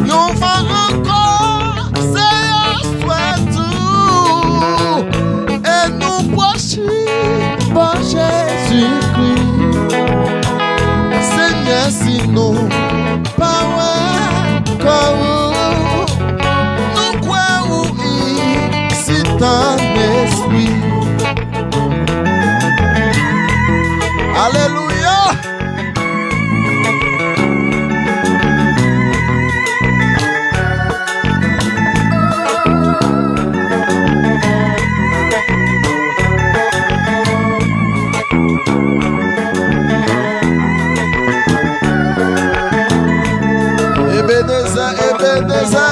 Yon va encore, c'est soit tout. Et nous poursuivons par Jésus-Christ. Seigneur, si nous pas comme nous croyons ici ton esprit. Alléluia. Ebenezer, Ebenezer.